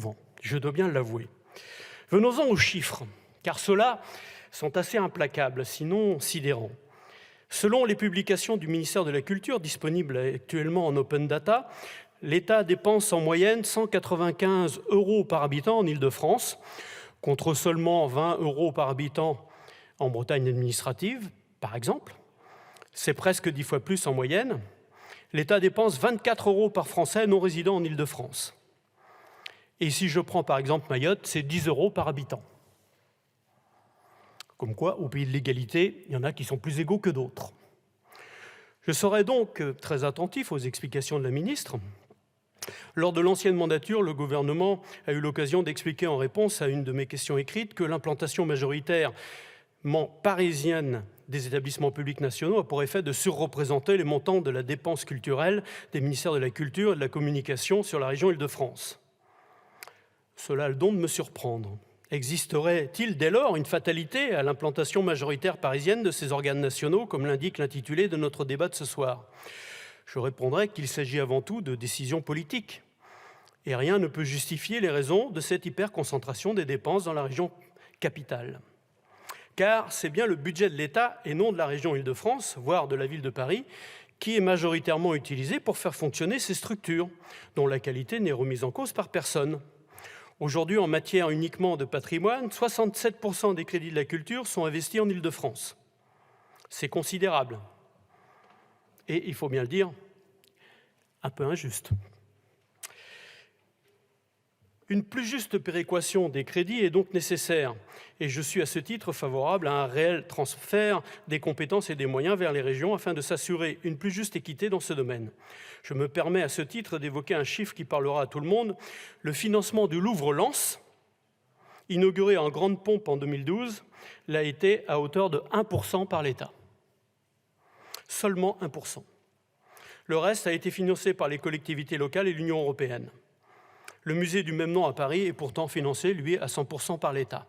souvent, je dois bien l'avouer. Venons-en aux chiffres, car ceux-là sont assez implacables, sinon sidérants. Selon les publications du ministère de la Culture, disponibles actuellement en open data, l'État dépense en moyenne 195 € par habitant en Île-de-France, contre seulement 20 € par habitant en Bretagne administrative, par exemple. C'est presque 10 fois plus en moyenne. L'État dépense 24 € par Français non résidant en Île-de-France. Et si je prends par exemple Mayotte, c'est 10 € par habitant. Comme quoi, au pays de l'égalité, il y en a qui sont plus égaux que d'autres. Je serai donc très attentif aux explications de la ministre. Lors de l'ancienne mandature, le gouvernement a eu l'occasion d'expliquer en réponse à une de mes questions écrites que l'implantation majoritairement parisienne des établissements publics nationaux a pour effet de surreprésenter les montants de la dépense culturelle des ministères de la Culture et de la Communication sur la région Île-de-France. Cela a le don de me surprendre. Existerait-il dès lors une fatalité à l'implantation majoritaire parisienne de ces organes nationaux, comme l'indique l'intitulé de notre débat de ce soir? Je répondrai qu'il s'agit avant tout de décisions politiques. Et rien ne peut justifier les raisons de cette hyperconcentration des dépenses dans la région capitale. Car c'est bien le budget de l'État et non de la région Île-de-France, voire de la ville de Paris, qui est majoritairement utilisé pour faire fonctionner ces structures, dont la qualité n'est remise en cause par personne. Aujourd'hui, en matière uniquement de patrimoine, 67% des crédits de la culture sont investis en Île-de-France. C'est considérable. Et, il faut bien le dire, un peu injuste. Une plus juste péréquation des crédits est donc nécessaire, et je suis à ce titre favorable à un réel transfert des compétences et des moyens vers les régions afin de s'assurer une plus juste équité dans ce domaine. Je me permets à ce titre d'évoquer un chiffre qui parlera à tout le monde. Le financement du Louvre-Lens, inauguré en grande pompe en 2012, l'a été à hauteur de 1% par l'État. Seulement 1%. Le reste a été financé par les collectivités locales et l'Union européenne. Le musée du même nom à Paris est pourtant financé, lui, à 100% par l'État.